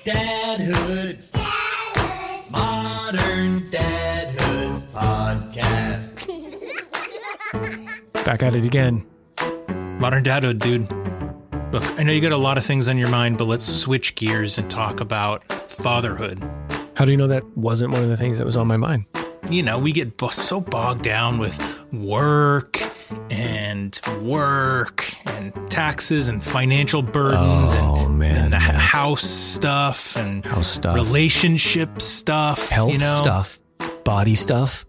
Dadhood. Modern Dadhood podcast. Back at it again. Modern Dadhood, dude. Look, I know you got a lot of things on your mind, but let's switch gears and talk about fatherhood. How do you know that wasn't one of the things that was on my mind? You know, we get so bogged down with work and taxes and financial burdens and the house stuff and relationship stuff, health stuff, body stuff,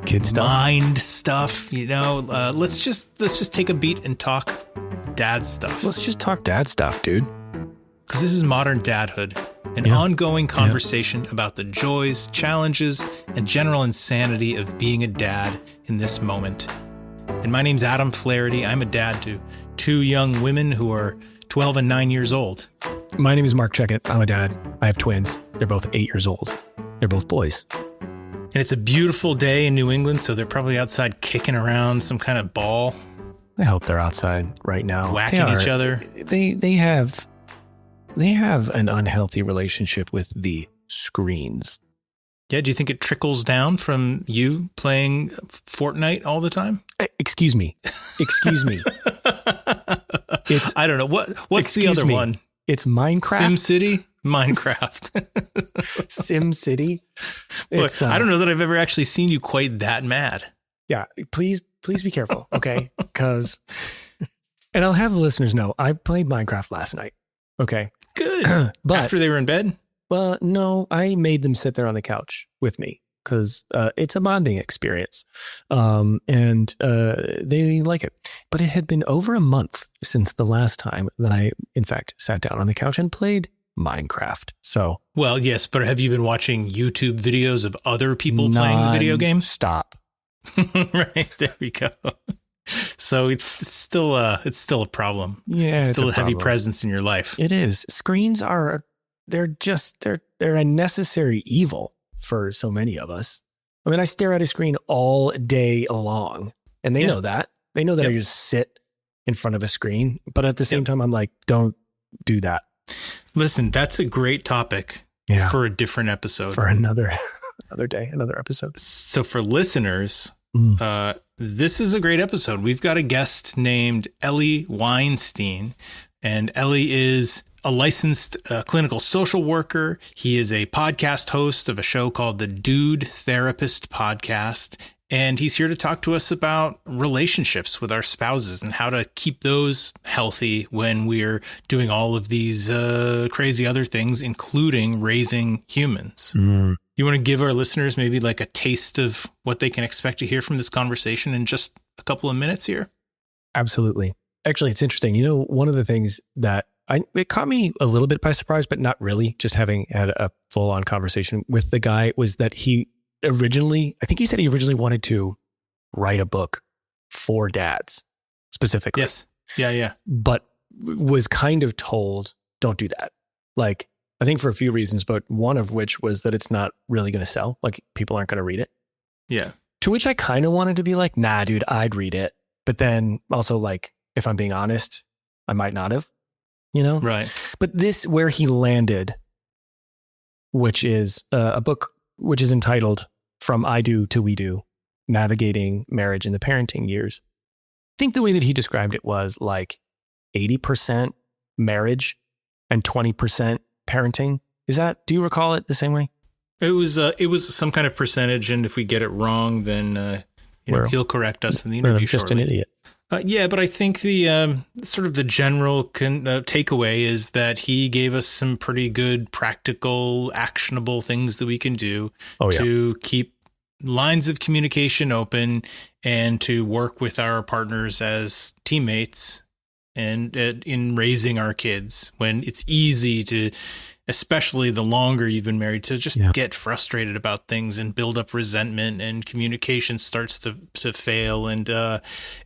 kid stuff, mind stuff. You know, let's just take a beat and talk dad stuff. Let's just talk dad stuff, dude. Because this is Modern Dadhood, an ongoing conversation about the joys, challenges, and general insanity of being a dad in this moment. And my name's Adam Flaherty. I'm a dad to two young women who are 12 and 9 years old. My name is Mark Checkett. I'm a dad. I have twins. They're both 8 years old. They're both boys. And it's a beautiful day in New England, so they're probably outside kicking around some kind of ball. I hope they're outside right now. Whacking each other. They have an unhealthy relationship with the screens. Yeah, do you think it trickles down from you playing Fortnite all the time? Excuse me. It's I don't know. What's the other one? It's Minecraft. SimCity? Minecraft. SimCity. Look, I don't know that I've ever actually seen you quite that mad. Yeah, please be careful, okay? And I'll have the listeners know, I played Minecraft last night, okay? Good. But after they were in bed? Well, no, I made them sit there on the couch with me because it's a bonding experience. And they like it. But it had been over a month since the last time that I, in fact, sat down on the couch and played Minecraft. So, well, yes, but have you been watching YouTube videos of other people playing the video game? Stop. Right, there we go. So it's still a problem. Yeah, it's still a heavy presence in your life. It is. Screens they're a necessary evil for so many of us. I mean, I stare at a screen all day long, and they know that. They know that I just sit in front of a screen, but at the same time, I'm like, don't do that. Listen, that's a great topic for a different episode. For another day, another episode. So for listeners, this is a great episode. We've got a guest named Eli Weinstein, and Eli is a licensed clinical social worker. He is a podcast host of a show called the Dude Therapist Podcast. And he's here to talk to us about relationships with our spouses and how to keep those healthy when we're doing all of these crazy other things, including raising humans. You want to give our listeners maybe like a taste of what they can expect to hear from this conversation in just a couple of minutes here? Absolutely. Actually, it's interesting. You know, one of the things that it caught me a little bit by surprise, but not really, just having had a full on conversation with the guy, was that he said he originally wanted to write a book for dads specifically. Yes. Yeah. But was kind of told, don't do that. Like, I think for a few reasons, but one of which was that it's not really going to sell. Like, people aren't going to read it. Yeah. To which I kind of wanted to be like, nah, dude, I'd read it. But then also, like, if I'm being honest, I might not have, you know? Right. But this, where he landed, which is a book which is entitled From I Do to We Do, Navigating Marriage in the Parenting Years. I think the way that he described it was like 80% marriage and 20% parenting. Do you recall it the same way? It was some kind of percentage. And if we get it wrong, then he'll correct us in the interview. I'm just shortly. an idiot. Yeah, but I think the sort of the general takeaway is that he gave us some pretty good, practical, actionable things that we can do to keep lines of communication open and to work with our partners as teammates and in raising our kids when it's easy to, especially the longer you've been married, to just get frustrated about things and build up resentment, and communication starts to fail. And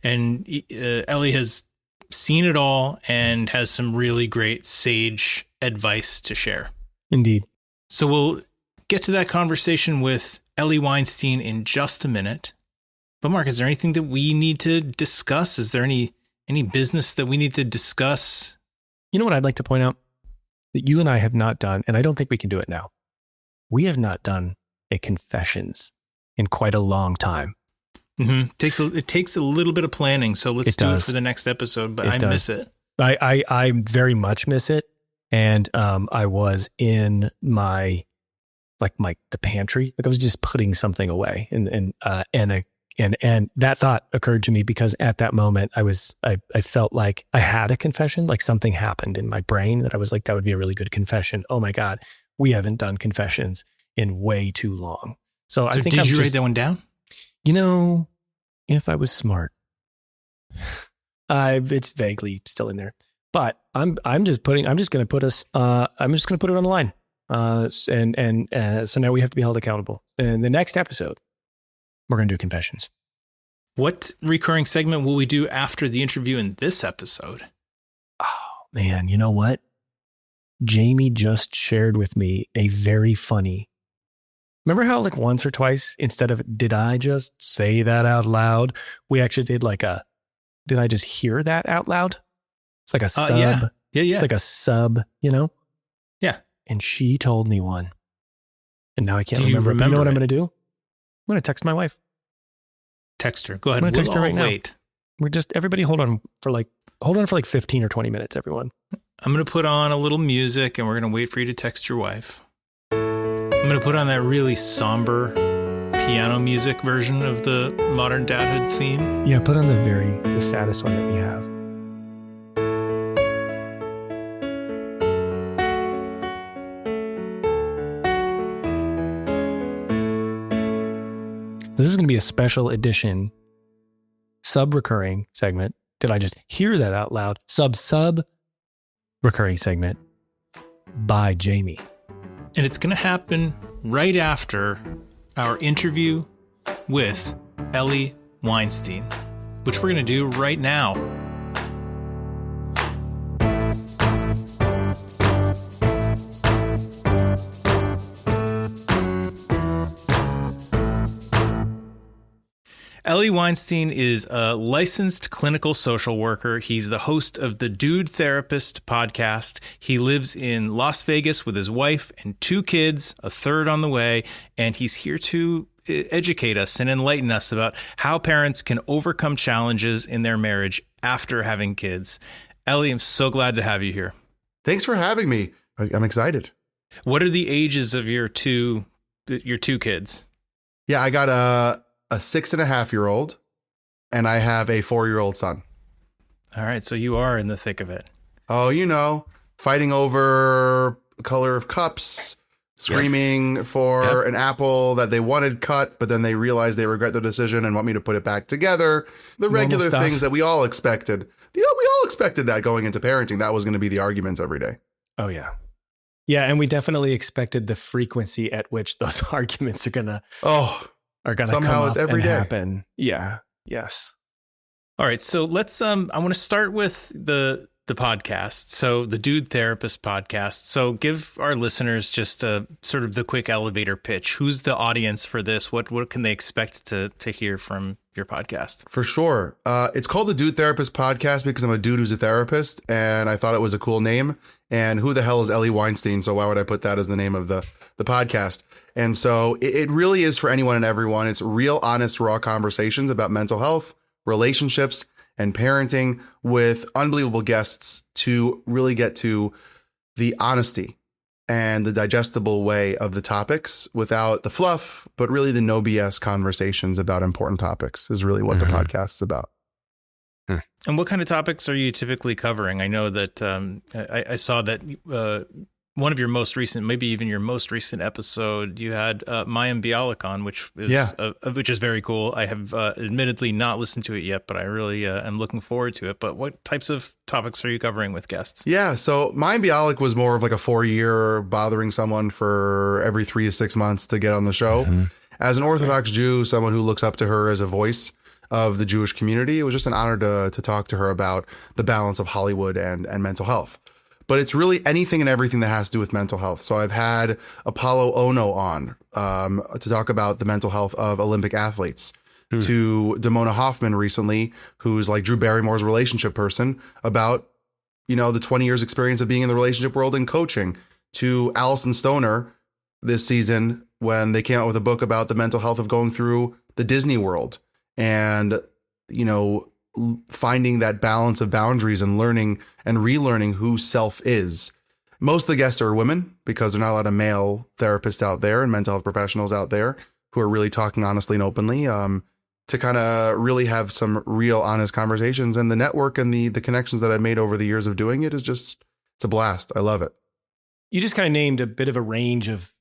Ellie has seen it all and has some really great sage advice to share. Indeed. So we'll get to that conversation with Eli Weinstein in just a minute. But Mark, is there anything that we need to discuss? Is there any business that we need to discuss? You know what I'd like to point out? that you and I have not done, and I don't think we can do it now. We have not done a confessions in quite a long time. Mm-hmm. It takes a little bit of planning, so let's do it for the next episode. But I miss it. I very much miss it, and I was in the pantry, like I was just putting something away, and that thought occurred to me because at that moment I felt like I had a confession, like something happened in my brain that I was like, that would be a really good confession. Oh my God, we haven't done confessions in way too long. So I think did you write that one down? If I was smart, it's vaguely still in there, but I'm just going to put us, I'm just going to put it on the line. So now we have to be held accountable. In the next episode, we're going to do confessions. What recurring segment will we do after the interview in this episode? Oh man, you know what? Jamie just shared with me a very funny. Remember how like once or twice, instead of did I just say that out loud, we actually did did I just hear that out loud? It's like a sub. Yeah. It's like a sub, Yeah. And she told me one. And now I can't remember. You know what it? I'm going to do? I'm going to text my wife. Text her. Go ahead. I'm going to text her right now. Wait. Everybody hold on for like 15 or 20 minutes, everyone. I'm going to put on a little music and we're going to wait for you to text your wife. I'm going to put on that really somber piano music version of the modern Dadhood theme. Yeah, put on the saddest one that we have. This is going to be a special edition sub-recurring segment. Did I just hear that out loud? Sub-recurring segment by Jamie. And it's going to happen right after our interview with Eli Weinstein, which we're going to do right now. Eli Weinstein is a licensed clinical social worker. He's the host of the Dude Therapist podcast. He lives in Las Vegas with his wife and 2 kids, a third on the way, and he's here to educate us and enlighten us about how parents can overcome challenges in their marriage after having kids. Eli, I'm so glad to have you here. Thanks for having me. I'm excited. What are the ages of your two kids? Yeah, I got a 6.5-year-old and I have a 4-year-old son. All right. So you are in the thick of it. Oh, fighting over the color of cups, screaming for an apple that they wanted cut, but then they realized they regret the decision and want me to put it back together. The regular things that we all expected. We all expected that going into parenting. That was going to be the arguments every day. Oh, yeah. Yeah. And we definitely expected the frequency at which those arguments are going to somehow it's every day. Happen. Yeah. Yes. All right. So let's, I want to start with the podcast. So the Dude Therapist podcast. So give our listeners just a sort of the quick elevator pitch. Who's the audience for this? What can they expect to hear from your podcast? For sure. It's called the Dude Therapist podcast because I'm a dude who's a therapist and I thought it was a cool name. And who the hell is Eli Weinstein? So why would I put that as the name of the podcast? And so it really is for anyone and everyone. It's real, honest, raw conversations about mental health, relationships, and parenting with unbelievable guests to really get to the honesty and the digestible way of the topics without the fluff, but really the no BS conversations about important topics is really what the podcast is about. And what kind of topics are you typically covering? I know that I saw that one of your most recent, maybe even your most recent episode, you had Mayim Bialik on, which is very cool. I have admittedly not listened to it yet, but I really am looking forward to it. But what types of topics are you covering with guests? Yeah, so Mayim Bialik was more of like a 4-year bothering someone for every 3 to 6 months to get on the show. As an Orthodox Jew, someone who looks up to her as a voice of the Jewish community, it was just an honor to talk to her about the balance of Hollywood and mental health. But it's really anything and everything that has to do with mental health. So I've had Apollo Ono on to talk about the mental health of Olympic athletes, to Damona Hoffman recently, who's like Drew Barrymore's relationship person, about the 20 years experience of being in the relationship world and coaching, to Allison Stoner this season when they came out with a book about the mental health of going through the Disney world and, finding that balance of boundaries and learning and relearning who self is. Most of the guests are women because there are not a lot of male therapists out there and mental health professionals out there who are really talking honestly and openly, to kind of really have some real honest conversations. And the network and the connections that I've made over the years of doing it is it's a blast. I love it. You just kind of named a bit of a range of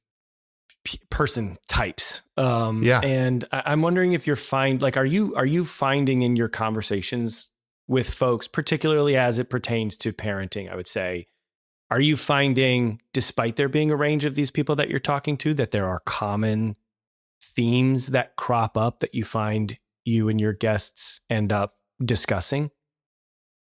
person types. Yeah. And I'm wondering if are you finding in your conversations with folks, particularly as it pertains to parenting, I would say, are you finding, despite there being a range of these people that you're talking to, that there are common themes that crop up that you find you and your guests end up discussing?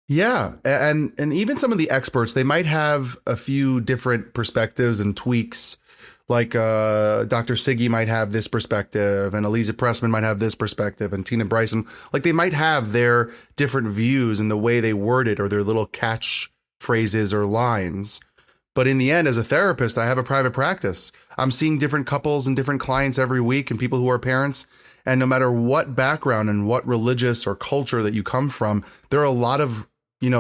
Yeah. And even some of the experts, they might have a few different perspectives and tweaks. Like Dr. Siggy might have this perspective, and Eliza Pressman might have this perspective, and Tina Bryson. Like, they might have their different views and the way they word it or their little catch phrases or lines. But in the end, as a therapist, I have a private practice. I'm seeing different couples and different clients every week and people who are parents. And no matter what background and what religious or culture that you come from, there are a lot of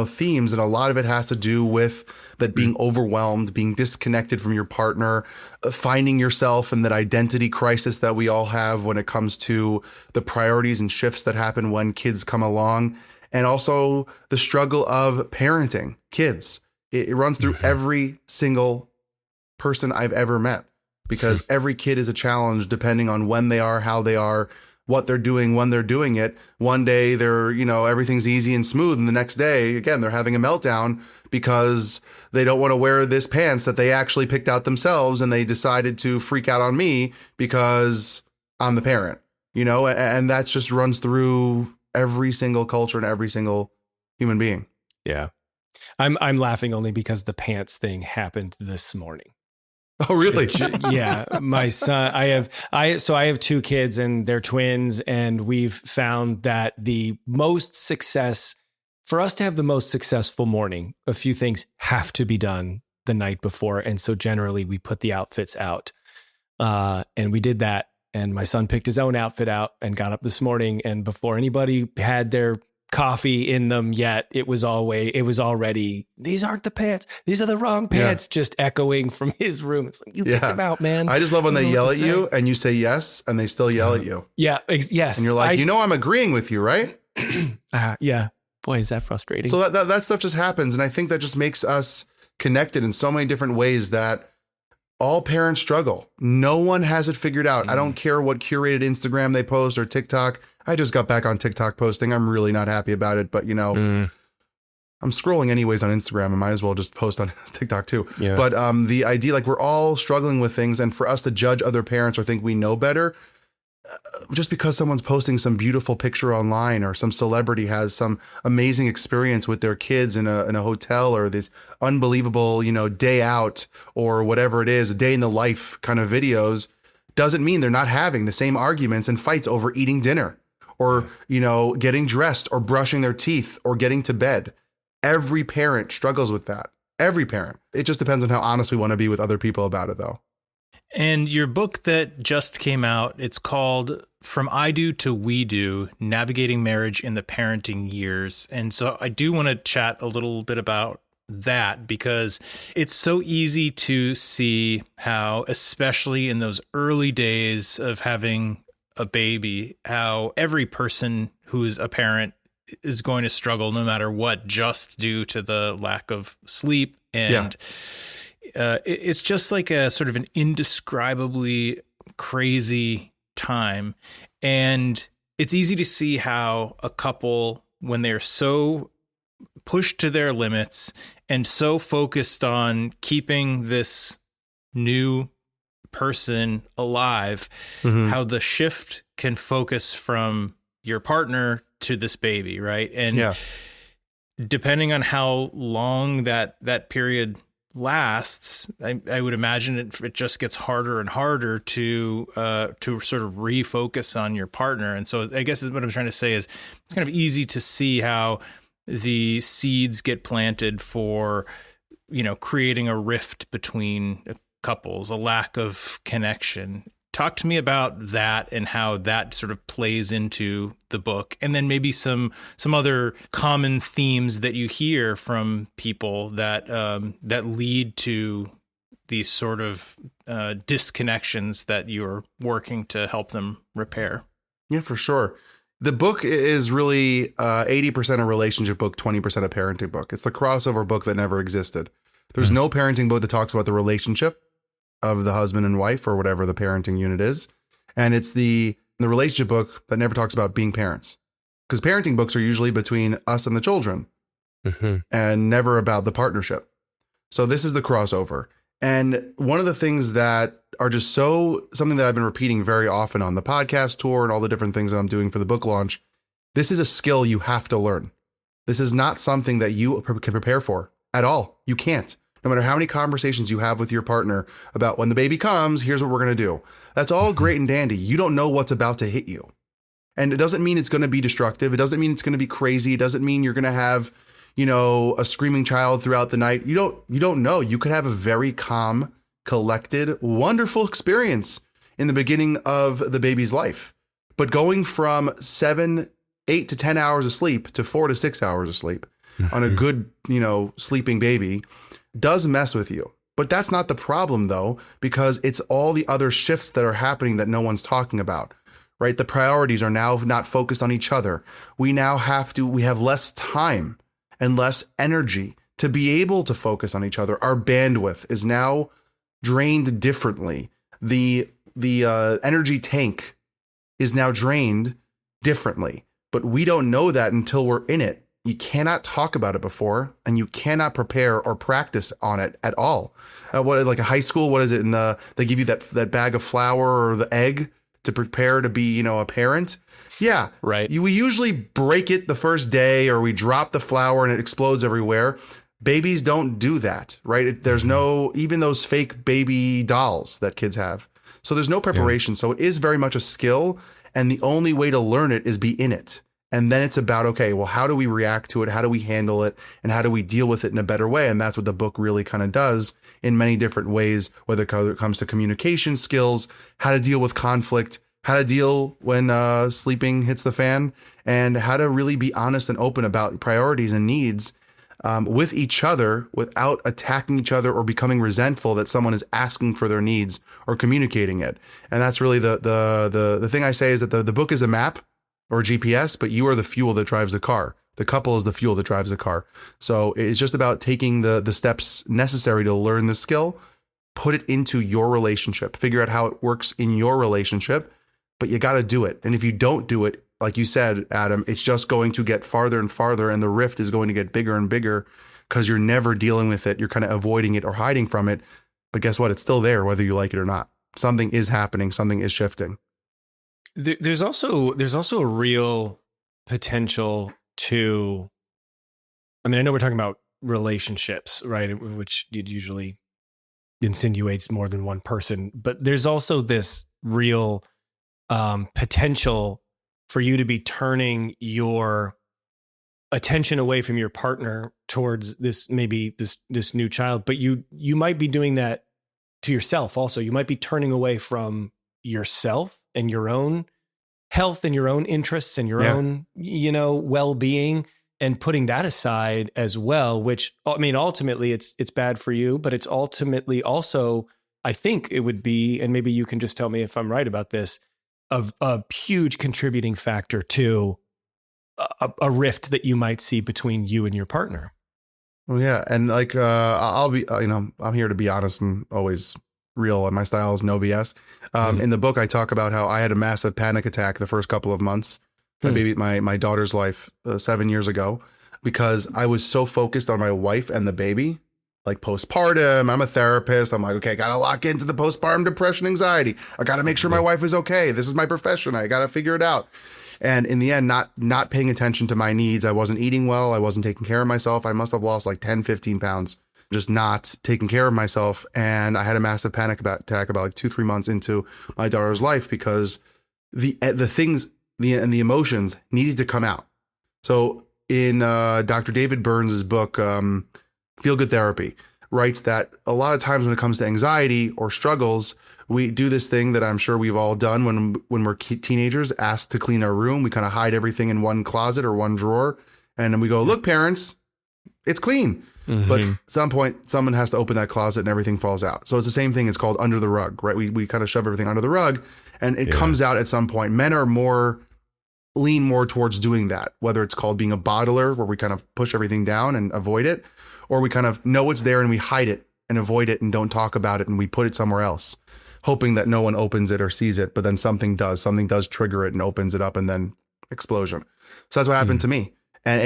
themes, and a lot of it has to do with that being overwhelmed, being disconnected from your partner, finding yourself, and that identity crisis that we all have when it comes to the priorities and shifts that happen when kids come along, and also the struggle of parenting kids. It runs through every single person I've ever met, because every kid is a challenge depending on when they are, how they are, what they're doing, when they're doing it. One day they're, everything's easy and smooth. And the next day, again, they're having a meltdown because they don't want to wear this pants that they actually picked out themselves. And they decided to freak out on me because I'm the parent, and that's just runs through every single culture and every single human being. Yeah. I'm laughing only because the pants thing happened this morning. Oh, really? Yeah. My son, I have two kids and they're twins, and we've found that for us to have the most successful morning, a few things have to be done the night before. And so generally we put the outfits out, and we did that. And my son picked his own outfit out and got up this morning. And before anybody had their coffee in them yet, it was already, these aren't the pants, these are the wrong pants, just echoing from his room. It's like, you picked them out, man. I just love when they yell at you and you say yes and they still yell at you. Yeah. Yes. And you're like, I'm agreeing with you, right? Yeah. Boy, is that frustrating. So that stuff just happens. And I think that just makes us connected in so many different ways that all parents struggle. No one has it figured out. I don't care what curated Instagram they post or TikTok. I just got back on TikTok posting. I'm really not happy about it, but I'm scrolling anyways on Instagram. I might as well just post on TikTok too. Yeah. But the idea, like, we're all struggling with things, and for us to judge other parents or think we know better, just because someone's posting some beautiful picture online or some celebrity has some amazing experience with their kids in a hotel, or this unbelievable, day out or whatever it is, a day in the life kind of videos, doesn't mean they're not having the same arguments and fights over eating dinner or, getting dressed or brushing their teeth or getting to bed. Every parent struggles with that. Every parent. It just depends on how honest we want to be with other people about it, though. And your book that just came out, it's called From I Do to We Do, Navigating Marriage in the Parenting Years. And so I do want to chat a little bit about that, because it's so easy to see how, especially in those early days of having a baby, how every person who's a parent is going to struggle no matter what, just due to the lack of sleep. And it's just like a sort of an indescribably crazy time. And it's easy to see how a couple, when they're so pushed to their limits and so focused on keeping this new person alive, how the shift can focus from your partner to this baby, right? And depending on how long that period lasts, I would imagine it just gets harder and harder to sort of refocus on your partner. And so I guess what I'm trying to say is it's kind of easy to see how the seeds get planted for, creating a rift between couples, a lack of connection. Talk to me about that and how that sort of plays into the book, and then maybe some other common themes that you hear from people that that lead to these sort of disconnections that you're working to help them repair. Yeah, for sure. The book is really 80% a relationship book, 20% a parenting book. It's the crossover book that never existed. There's no parenting book that talks about the relationship of the husband and wife or whatever the parenting unit is. And it's the relationship book that never talks about being parents. Because parenting books are usually between us and the children and never about the partnership. So this is the crossover. And one of the things that are just something that I've been repeating very often on the podcast tour and all the different things that I'm doing for the book launch, this is a skill you have to learn. This is not something that you can prepare for at all. You can't. No matter how many conversations you have with your partner about when the baby comes, here's what we're going to do. That's all great and dandy. You don't know what's about to hit you. And it doesn't mean it's going to be destructive. It doesn't mean it's going to be crazy. It doesn't mean you're going to have, a screaming child throughout the night. You don't know. You could have a very calm, collected, wonderful experience in the beginning of the baby's life. But going from 8 to 10 hours of sleep to 4 to 6 hours of sleep on a good, sleeping baby does mess with you. But that's not the problem, though, because it's all the other shifts that are happening that no one's talking about, right? The priorities are now not focused on each other. We have less time and less energy to be able to focus on each other. Our bandwidth is now drained differently. The energy tank is now drained differently, but we don't know that until we're in it. You cannot talk about it before, and you cannot prepare or practice on it at all. Like a high school, what is it? They give you that bag of flour or the egg to prepare to be, a parent. Yeah, right. We usually break it the first day, or we drop the flour and it explodes everywhere. Babies don't do that, right? There's no, even those fake baby dolls that kids have. So there's no preparation. Yeah. So it is very much a skill, and the only way to learn it is be in it. And then it's about, okay, well, how do we react to it? How do we handle it? And how do we deal with it in a better way? And that's what the book really kind of does in many different ways, whether it comes to communication skills, how to deal with conflict, how to deal when sleeping hits the fan, and how to really be honest and open about priorities and needs with each other without attacking each other or becoming resentful that someone is asking for their needs or communicating it. And that's really the thing I say is that the book is a map or GPS, but you are the fuel that drives the car. The couple is the fuel that drives the car. So it's just about taking the steps necessary to learn the skill, put it into your relationship, figure out how it works in your relationship, but you got to do it. And if you don't do it, like you said, Adam, it's just going to get farther and farther, and the rift is going to get bigger and bigger because you're never dealing with it. You're kind of avoiding it or hiding from it. But guess what? It's still there, whether you like it or not. Something is happening. Something is shifting. There's also a real potential to, I know we're talking about relationships, right? Which usually insinuates more than one person, but there's also this real potential for you to be turning your attention away from your partner towards this new child, but you might be doing that to yourself also. You might be turning away from yourself and your own health and your own interests and your own, well-being, and putting that aside as well, which, ultimately it's bad for you, but it's ultimately also, I think it would be, and maybe you can just tell me if I'm right about this, of a huge contributing factor to a rift that you might see between you and your partner. Well, yeah. And I'll be, I'm here to be honest and always real, and my style is no BS. In the book, I talk about how I had a massive panic attack the first couple of months, my daughter's life 7 years ago, because I was so focused on my wife and the baby, like postpartum. I'm a therapist. I'm like, okay, I got to lock into the postpartum depression, anxiety. I got to make sure my wife is okay. This is my profession. I got to figure it out. And in the end, not paying attention to my needs. I wasn't eating well. I wasn't taking care of myself. I must have lost like 10, 15 pounds, just not taking care of myself. And I had a massive panic attack about like 2-3 months into my daughter's life because the things and the emotions needed to come out. So in Dr. David Burns' book, Feel Good Therapy, writes that a lot of times when it comes to anxiety or struggles, we do this thing that I'm sure we've all done when we're teenagers, asked to clean our room. We kind of hide everything in one closet or one drawer. And then we go, look, parents, it's clean. Mm-hmm. But at some point, someone has to open that closet and everything falls out. So it's the same thing. It's called under the rug, right? We kind of shove everything under the rug and it comes out at some point. Men are lean more towards doing that, whether it's called being a bottler, where we kind of push everything down and avoid it, or we kind of know it's there and we hide it and avoid it and don't talk about it and we put it somewhere else, hoping that no one opens it or sees it. But then something does trigger it and opens it up and then explosion. So that's what happened to me. And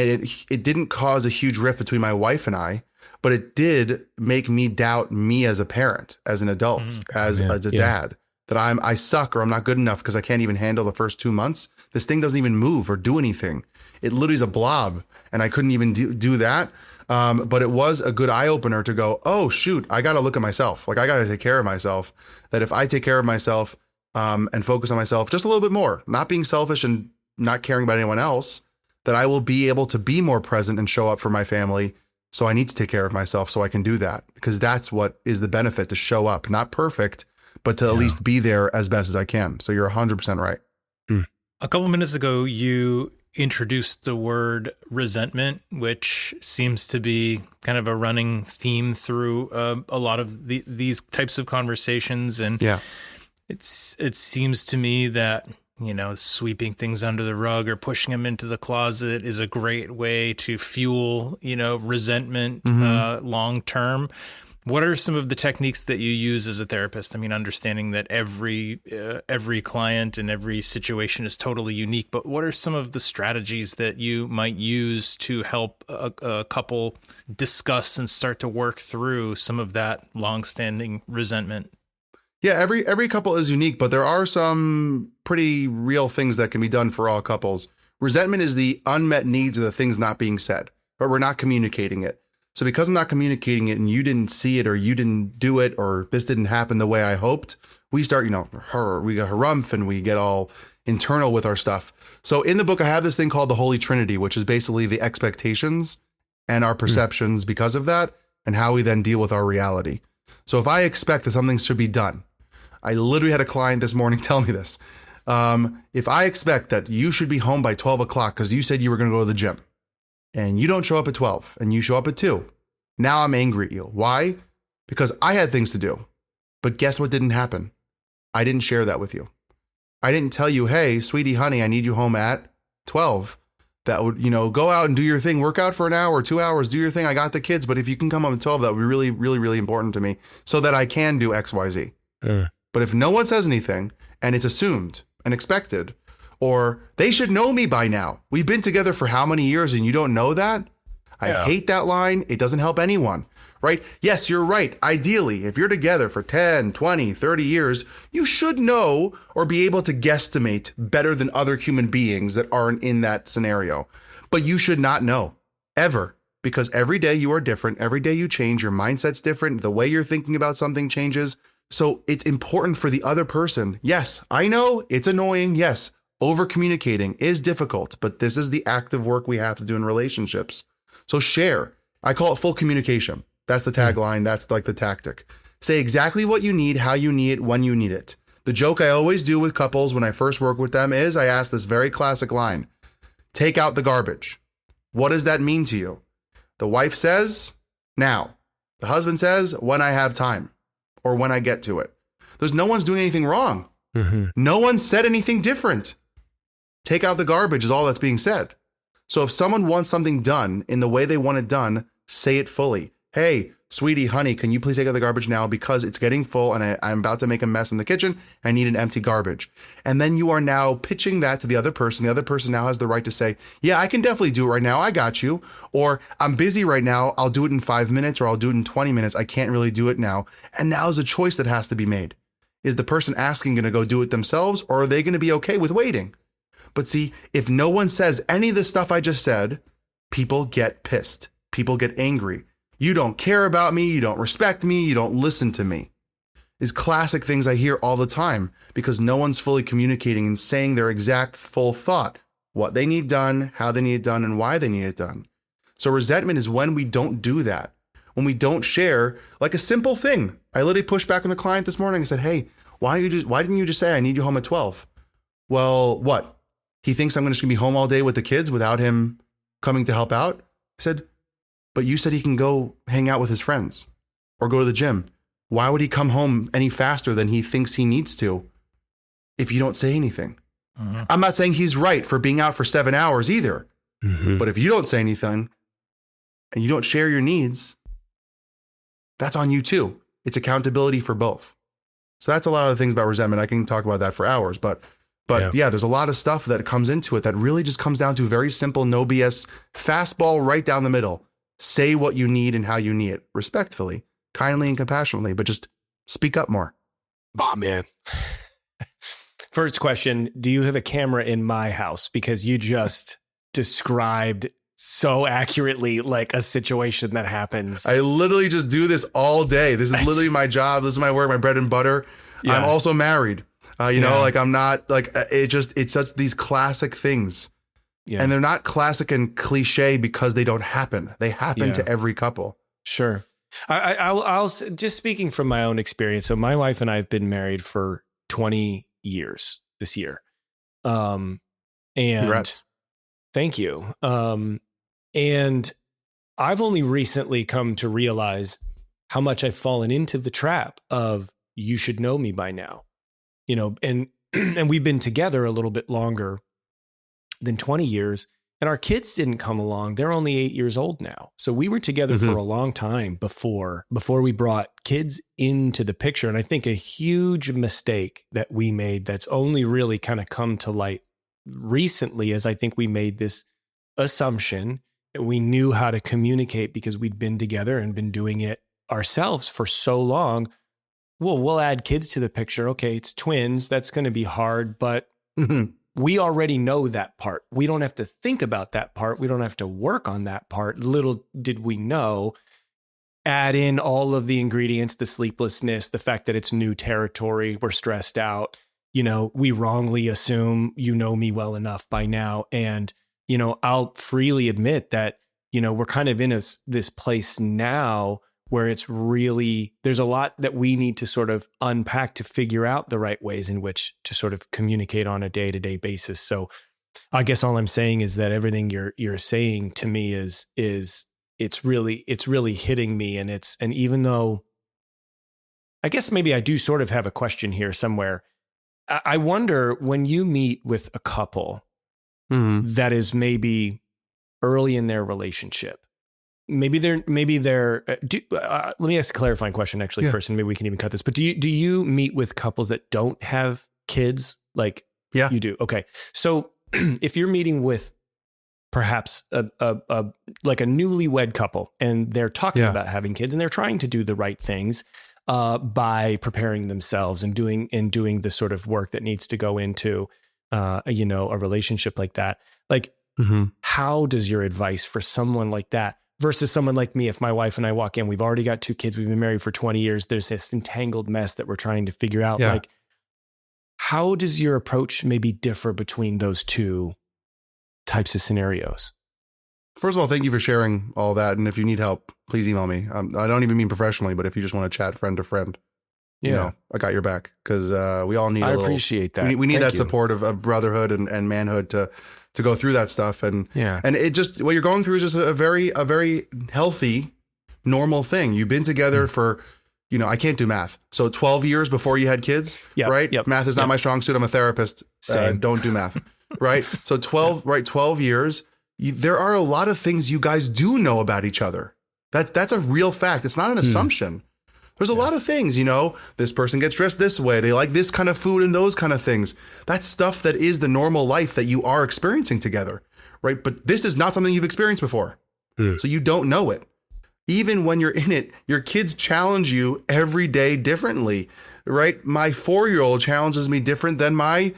it didn't cause a huge rift between my wife and I, but it did make me doubt me as a parent, as an adult, as a dad, that I suck or I'm not good enough because I can't even handle the first 2 months. This thing doesn't even move or do anything. It literally is a blob and I couldn't even do that. But it was a good eye opener to go, oh, shoot, I got to look at myself. Like I got to take care of myself, that if I take care of myself and focus on myself just a little bit more, not being selfish and not caring about anyone else, that I will be able to be more present and show up for my family. So I need to take care of myself so I can do that, because that's what is the benefit, to show up, not perfect, but to at least be there as best as I can. So you're 100% right. A couple minutes ago, you introduced the word resentment, which seems to be kind of a running theme through a lot of these types of conversations. And it seems to me that, you know, sweeping things under the rug or pushing them into the closet is a great way to fuel, you know, resentment long term. What are some of the techniques that you use as a therapist? I mean, understanding that every client and every situation is totally unique, but what are some of the strategies that you might use to help a couple discuss and start to work through some of that longstanding resentment? Yeah, every couple is unique, but there are some pretty real things that can be done for all couples. Resentment is the unmet needs of the things not being said, but we're not communicating it. So because I'm not communicating it and you didn't see it or you didn't do it or this didn't happen the way I hoped, we start, we get harumph and we get all internal with our stuff. So in the book, I have this thing called the Holy Trinity, which is basically the expectations and our perceptions because of that and how we then deal with our reality. So if I expect that something should be done, I literally had a client this morning tell me this. If I expect that you should be home by 12 o'clock because you said you were going to go to the gym and you don't show up at 12 and you show up at 2, now I'm angry at you. Why? Because I had things to do. But guess what didn't happen? I didn't share that with you. I didn't tell you, hey, sweetie, honey, I need you home at 12. That would, go out and do your thing, work out for an hour or 2 hours, do your thing. I got the kids, but if you can come home at 12, that would be really, really, really important to me so that I can do X, Y, Z. But if no one says anything and it's assumed and expected, or they should know me by now. We've been together for how many years and you don't know that? I hate that line. It doesn't help anyone, right? Yes, you're right. Ideally, if you're together for 10, 20, 30 years, you should know or be able to guesstimate better than other human beings that aren't in that scenario. But you should not know ever, because every day you are different. Every day you change. Your mindset's different. The way you're thinking about something changes. So it's important for the other person. Yes, I know it's annoying. Yes, over communicating is difficult, but this is the active work we have to do in relationships. So share. I call it full communication. That's the tagline. That's like the tactic. Say exactly what you need, how you need it, when you need it. The joke I always do with couples when I first work with them is I ask this very classic line: take out the garbage. What does that mean to you? The wife says, now. The husband says, when I have time. Or when I get to it. No one's doing anything wrong. No one said anything different. Take out the garbage is all that's being said. So if someone wants something done in the way they want it done, say it fully. Hey, sweetie, honey, can you please take out the garbage now because it's getting full and I'm about to make a mess in the kitchen. I need an empty garbage. And then you are now pitching that to the other person. The other person now has the right to say, yeah, I can definitely do it right now. I got you. Or I'm busy right now. I'll do it in 5 minutes or I'll do it in 20 minutes. I can't really do it now. And now is a choice that has to be made. Is the person asking going to go do it themselves, or are they going to be okay with waiting? But see, if no one says any of the stuff I just said, people get pissed. People get angry. You don't care about me. You don't respect me. You don't listen to me. Is classic things I hear all the time because no one's fully communicating and saying their exact full thought. what they need done, how they need it done, and why they need it done. So resentment is when we don't do that, when we don't share like a simple thing. I literally pushed back on the client this morning and said, hey, why didn't you just say I need you home at 12? Well, what? He thinks I'm just gonna be home all day with the kids without him coming to help out? I said, but you said he can go hang out with his friends or go to the gym. Why would he come home any faster than he thinks he needs to if you don't say anything? Mm-hmm. I'm not saying he's right for being out for 7 hours either. Mm-hmm. But if you don't say anything and you don't share your needs, that's on you too. It's accountability for both. So that's a lot of the things about resentment. I can talk about that for hours, but yeah, there's a lot of stuff that comes into it that really just comes down to very simple, no BS, fastball right down the middle. Say what you need and how you need it, respectfully, kindly and compassionately, but just speak up more. Oh, man. First question, do you have a camera in my house? Because you just described so accurately like a situation that happens. I literally just do this all day. This is literally my job. This is my work, my bread and butter. Yeah. I'm also married. You know, like I'm not like it's such these classic things. Yeah. And they're not classic and cliche because they don't happen. They happen to every couple. Sure. I'll just speaking from my own experience. So my wife and I have been married for 20 years this year. And congrats. Thank you. And I've only recently come to realize how much I've fallen into the trap of you should know me by now, you know, and we've been together a little bit longer than 20 years and our kids didn't come along. They're only 8 years old now. So we were together for a long time before we brought kids into the picture. And I think a huge mistake that we made that's only really kind of come to light recently is I think we made this assumption that we knew how to communicate because we'd been together and been doing it ourselves for so long. Well, we'll add kids to the picture. Okay, it's twins. That's going to be hard, but we already know that part. We don't have to think about that part. We don't have to work on that part. Little did we know, add in all of the ingredients, the sleeplessness, the fact that it's new territory. We're stressed out. You know, we wrongly assume you know me well enough by now. And, you know, I'll freely admit that, you know, we're kind of in this place now where it's really, there's a lot that we need to sort of unpack to figure out the right ways in which to sort of communicate on a day-to-day basis. So I guess all I'm saying is that everything you're saying to me is it's really hitting me. And even though I guess maybe I do sort of have a question here somewhere. I wonder when you meet with a couple that is maybe early in their relationship, maybe they're let me ask a clarifying question actually first, and maybe we can even cut this, but do you meet with couples that don't have kids? Like, you do. Okay. So if you're meeting with perhaps a like a newlywed couple and they're talking about having kids and they're trying to do the right things, by preparing themselves and doing the sort of work that needs to go into, you know, a relationship like that. Like, how does your advice for someone like that versus someone like me, if my wife and I walk in, we've already got 2 kids, we've been married for 20 years, there's this entangled mess that we're trying to figure out. Like, how does your approach maybe differ between those two types of scenarios? First of all, thank you for sharing all that. And if you need help, please email me. I don't even mean professionally, but if you just want to chat friend to friend, you know, I got your back because we all need appreciate that. We need that support of brotherhood and manhood to go through that stuff. And it just, what you're going through is just a very healthy, normal thing. You've been together for, you know, I can't do math. So 12 years before you had kids, right? Yep. Math is not my strong suit. I'm a therapist. Don't do math, right? So 12 years. There are a lot of things you guys do know about each other. That's a real fact. It's not an assumption. There's a lot of things, you know, this person gets dressed this way. They like this kind of food and those kind of things. That's stuff that is the normal life that you are experiencing together, right? But this is not something you've experienced before. So you don't know it. Even when you're in it, your kids challenge you every day differently, right? My 4-year-old challenges me different than my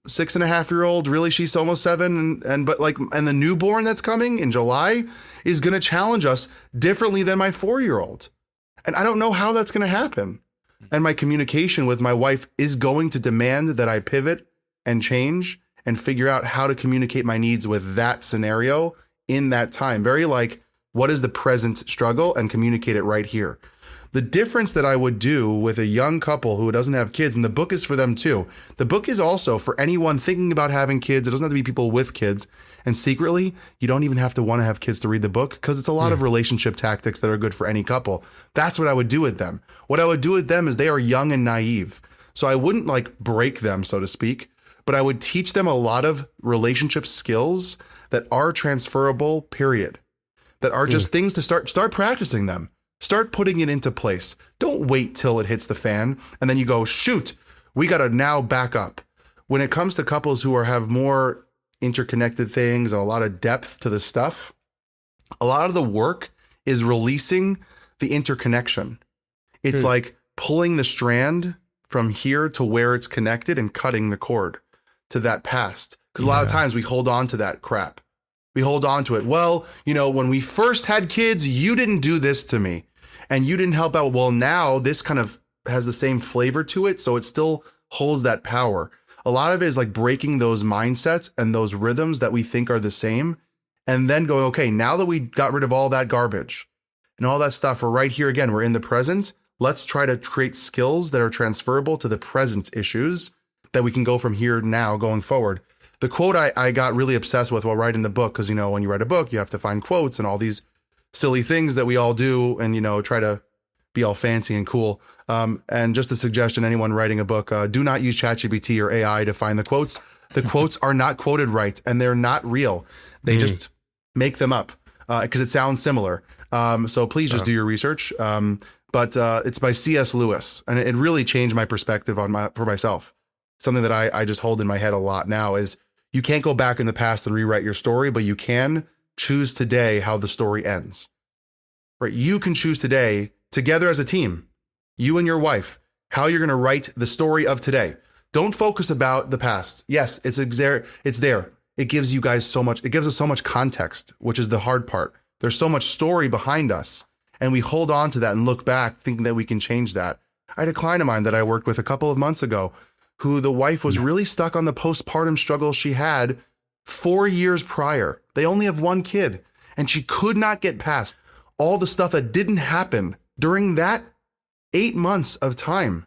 6.5-year-old. Really, she's almost 7. And the newborn that's coming in July is going to challenge us differently than my 4-year-old. And I don't know how that's going to happen. And my communication with my wife is going to demand that I pivot and change and figure out how to communicate my needs with that scenario in that time. Very like, what is the present struggle, and communicate it right here. The difference that I would do with a young couple who doesn't have kids, and the book is for them too. The book is also for anyone thinking about having kids. It doesn't have to be people with kids. And secretly, you don't even have to want to have kids to read the book, because it's a lot of relationship tactics that are good for any couple. That's what I would do with them. What I would do with them is they are young and naive. So I wouldn't like break them, so to speak, but I would teach them a lot of relationship skills that are transferable, period. That are just things to start practicing them. Start putting it into place. Don't wait till it hits the fan and then you go, shoot, we got to now back up. When it comes to couples who have more interconnected things and a lot of depth to the stuff, a lot of the work is releasing the interconnection. It's like pulling the strand from here to where it's connected and cutting the cord to that past. Because a lot of times we hold on to that crap. We hold on to it. Well, when we first had kids, you didn't do this to me and you didn't help out. Well, now this kind of has the same flavor to it. So it still holds that power. A lot of it is like breaking those mindsets and those rhythms that we think are the same, and then going, okay, now that we got rid of all that garbage and all that stuff, we're right here again. We're in the present. Let's try to create skills that are transferable to the present issues that we can go from here now going forward. The quote I got really obsessed with while writing the book, because, when you write a book, you have to find quotes and all these silly things that we all do and, try to be all fancy and cool. And just a suggestion, anyone writing a book, do not use ChatGPT or AI to find the quotes. The quotes are not quoted right and they're not real. They just make them up because it sounds similar. So please just do your research. But it's by C.S. Lewis, and it really changed my perspective for myself. Something that I just hold in my head a lot now is, you can't go back in the past and rewrite your story, but you can choose today how the story ends. Right? You can choose today, together as a team, you and your wife, how you're going to write the story of today. Don't focus about the past. Yes, it's there. It gives you guys so much. It gives us so much context, which is the hard part. There's so much story behind us, and we hold on to that and look back thinking that we can change that. I had a client of mine that I worked with a couple of months ago who the wife was really stuck on the postpartum struggle she had 4 years prior. They only have one kid, and she could not get past all the stuff that didn't happen during that 8 months of time.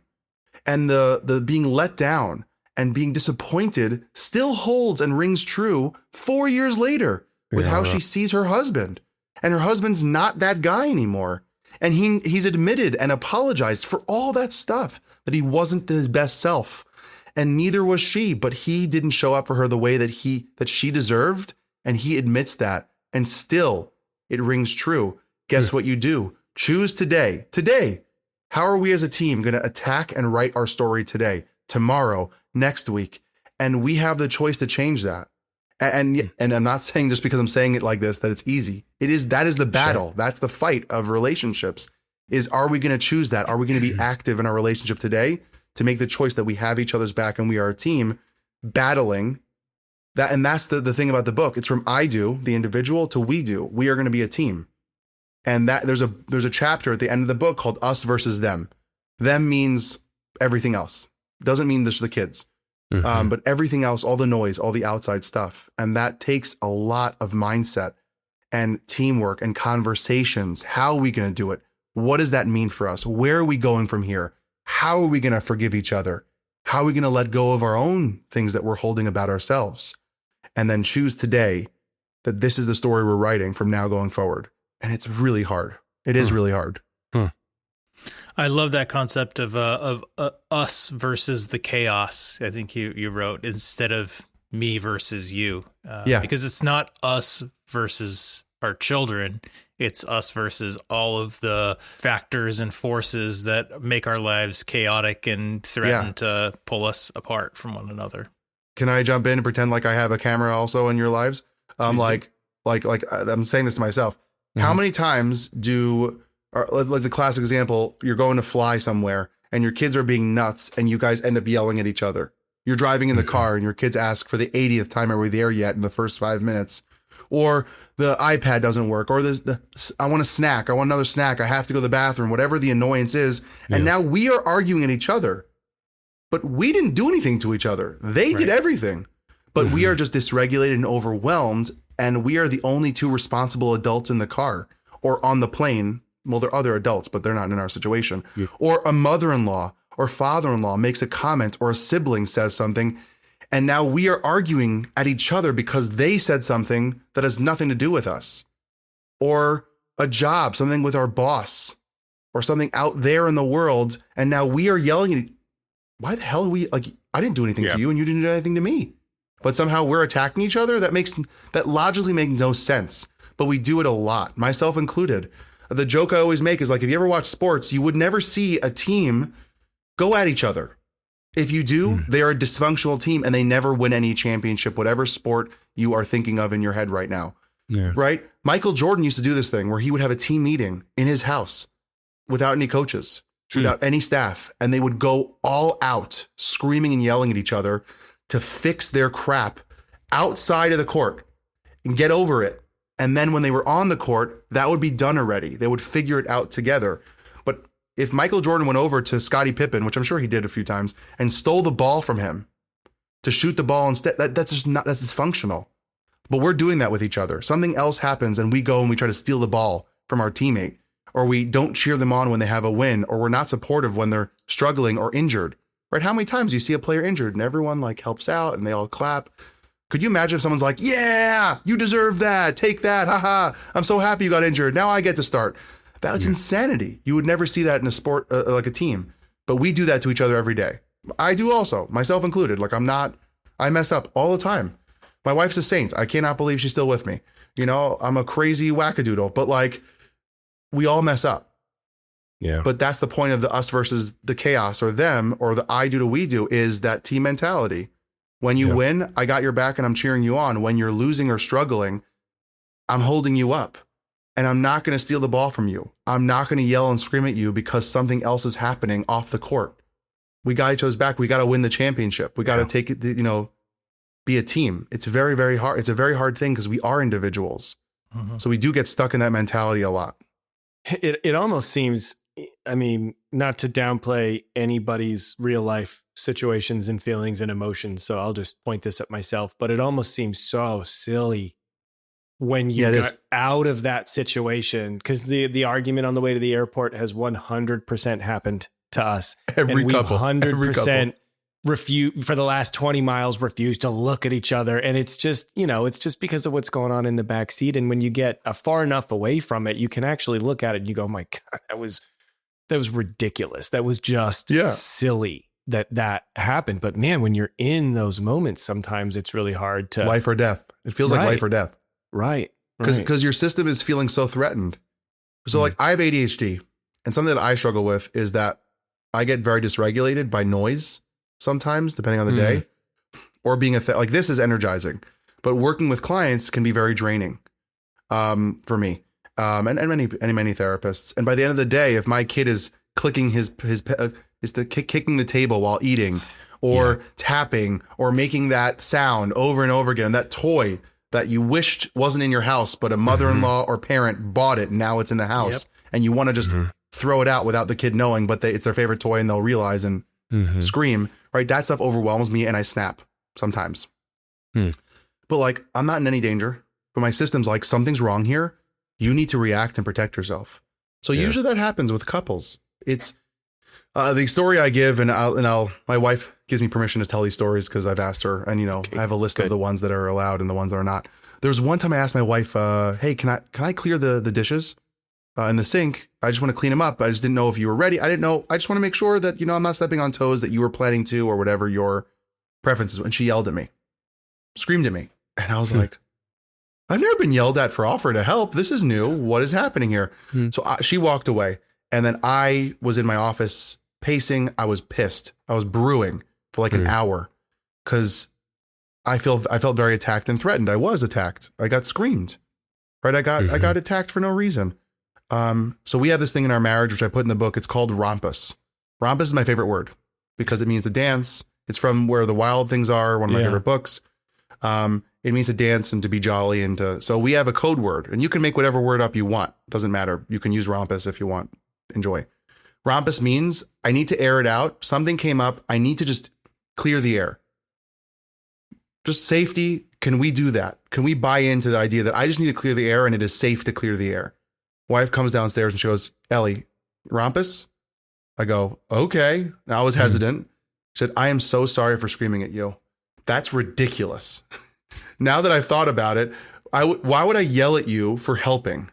And the being let down and being disappointed still holds and rings true 4 years later with how she sees her husband. And her husband's not that guy anymore. And he's admitted and apologized for all that stuff, that he wasn't his best self. And neither was she, but he didn't show up for her the way that she deserved. And he admits that, and still it rings true. Guess what you do? Choose today. Today. How are we as a team going to attack and write our story today, tomorrow, next week? And we have the choice to change that. And I'm not saying just because I'm saying it like this, that it's easy. That is the battle. Sure. That's the fight of relationships is, are we going to choose that? Are we going to be active in our relationship today to make the choice that we have each other's back and we are a team battling that? And that's the thing about the book. It's from I do, the individual, to we do. We are going to be a team. And that there's a chapter at the end of the book called Us versus Them. Them means everything else. Doesn't mean just the kids. But everything else, all the noise, all the outside stuff. And that takes a lot of mindset and teamwork and conversations. How are we going to do it? What does that mean for us? Where are we going from here? How are we going to forgive each other? How are we going to let go of our own things that we're holding about ourselves? And then choose today that this is the story we're writing from now going forward. And it's really hard. It is really hard. I love that concept of us versus the chaos. I think you wrote, instead of me versus you. Because it's not us versus our children. It's us versus all of the factors and forces that make our lives chaotic and threaten to pull us apart from one another. Can I jump in and pretend like I have a camera also in your lives? Like I'm saying this to myself. How many times like the classic example, you're going to fly somewhere and your kids are being nuts and you guys end up yelling at each other. You're driving in the car and your kids ask for the 80th time, are we there yet, in the first 5 minutes? Or the iPad doesn't work, or I want a snack. I want another snack. I have to go to the bathroom, whatever the annoyance is. And now we are arguing at each other, but we didn't do anything to each other. They did everything. but we are just dysregulated and overwhelmed. And we are the only two responsible adults in the car or on the plane. Well, there are other adults, but they're not in our situation. Yeah. Or a mother-in-law or father-in-law makes a comment, or a sibling says something. And now we are arguing at each other because they said something that has nothing to do with us. Or a job, something with our boss, or something out there in the world. And now we are yelling at, why the hell are we, like, I didn't do anything to you and you didn't do anything to me. But somehow we're attacking each other. That logically makes no sense. But we do it a lot, myself included. The joke I always make is, like, if you ever watch sports, you would never see a team go at each other. If you do, they are a dysfunctional team and they never win any championship, whatever sport you are thinking of in your head right now. Yeah. Right? Michael Jordan used to do this thing where he would have a team meeting in his house without any coaches, without any staff, and they would go all out screaming and yelling at each other to fix their crap outside of the court and get over it. And then when they were on the court, that would be done already. They would figure it out together. But if Michael Jordan went over to Scottie Pippen, which I'm sure he did a few times, and stole the ball from him to shoot the ball instead, that's dysfunctional. But we're doing that with each other. Something else happens and we go and we try to steal the ball from our teammate, or we don't cheer them on when they have a win, or we're not supportive when they're struggling or injured. Right? How many times do you see a player injured and everyone like helps out and they all clap? Could you imagine if someone's like, yeah, you deserve that. Take that. Haha. I'm so happy you got injured. Now I get to start. That's insanity. You would never see that in a sport like a team. But we do that to each other every day. I do also, myself included. Like, I mess up all the time. My wife's a saint. I cannot believe she's still with me. You know, I'm a crazy wackadoodle, but like, we all mess up. Yeah. But that's the point of the us versus the chaos, or them, or the I do to we do, is that team mentality. When you win, I got your back and I'm cheering you on. When you're losing or struggling, I'm holding you up, and I'm not going to steal the ball from you. I'm not going to yell and scream at you because something else is happening off the court. We got each other's back. We got to win the championship. We got to take it, be a team. It's very, very hard. It's a very hard thing because we are individuals. Mm-hmm. So we do get stuck in that mentality a lot. It almost seems, I mean, not to downplay anybody's real life situations and feelings and emotions, so I'll just point this at myself, but it almost seems so silly when you got out of that situation, because the argument on the way to the airport has 100% happened to us. Every couple. 100% refuse for the last 20 miles, refuse to look at each other. And it's just, it's just because of what's going on in the back seat. And when you get far enough away from it, you can actually look at it and you go, my God, that was ridiculous. That was just silly that happened. But man, when you're in those moments, sometimes it's really hard to life or death. It feels like life or death. Right. Because your system is feeling so threatened. So like, I have ADHD, and something that I struggle with is that I get very dysregulated by noise sometimes, depending on the day, or being like, this is energizing, but working with clients can be very draining for me and many therapists. And by the end of the day, if my kid is clicking kicking the table while eating, or tapping, or making that sound over and over again, that toy that you wished wasn't in your house, but a mother-in-law or parent bought it and now it's in the house, and you want to just throw it out without the kid knowing, but it's their favorite toy and they'll realize and scream, right? That stuff overwhelms me and I snap sometimes. But like, I'm not in any danger, but my system's like, something's wrong here. You need to react and protect yourself. So usually that happens with couples. It's the story I give, and my wife gives me permission to tell these stories because I've asked her, and I have a list of the ones that are allowed and the ones that are not. There was one time I asked my wife, hey, can I clear the dishes in the sink? I just want to clean them up. I just didn't know if you were ready. I didn't know. I just want to make sure that, I'm not stepping on toes, that you were planning to, or whatever your preferences. And she yelled at me, screamed at me. And I was like, I've never been yelled at for offering to help. This is new. What is happening here? So she walked away, and then I was in my office pacing. I was pissed. I was brewing for like an hour because I felt very attacked and threatened. I was attacked. I got screamed, right? I got attacked for no reason. So we have this thing in our marriage, which I put in the book. It's called rompus. Rompus is my favorite word because it means to dance. It's from Where the Wild Things Are, one of my favorite books. It means to dance and to be jolly. So we have a code word, and you can make whatever word up you want. Doesn't matter. You can use rompus if you want. Enjoy. Rompus means I need to air it out. Something came up. I need to just clear the air. Just safety. Can we do that? Can we buy into the idea that I just need to clear the air and it is safe to clear the air? Wife comes downstairs and she goes, Ellie, Rumpus? I go, okay. And I was hesitant. She said, I am so sorry for screaming at you. That's ridiculous. Now that I've thought about it, why would I yell at you for helping?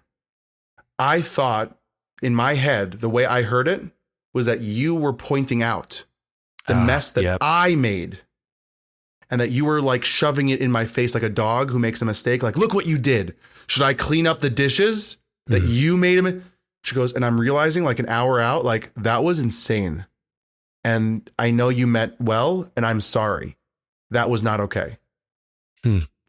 I thought in my head, the way I heard it was that you were pointing out the mess that I made. And that you were like shoving it in my face like a dog who makes a mistake. Like, look what you did. Should I clean up the dishes that you made him? She goes, and I'm realizing like an hour out, like that was insane. And I know you meant well, and I'm sorry. That was not okay.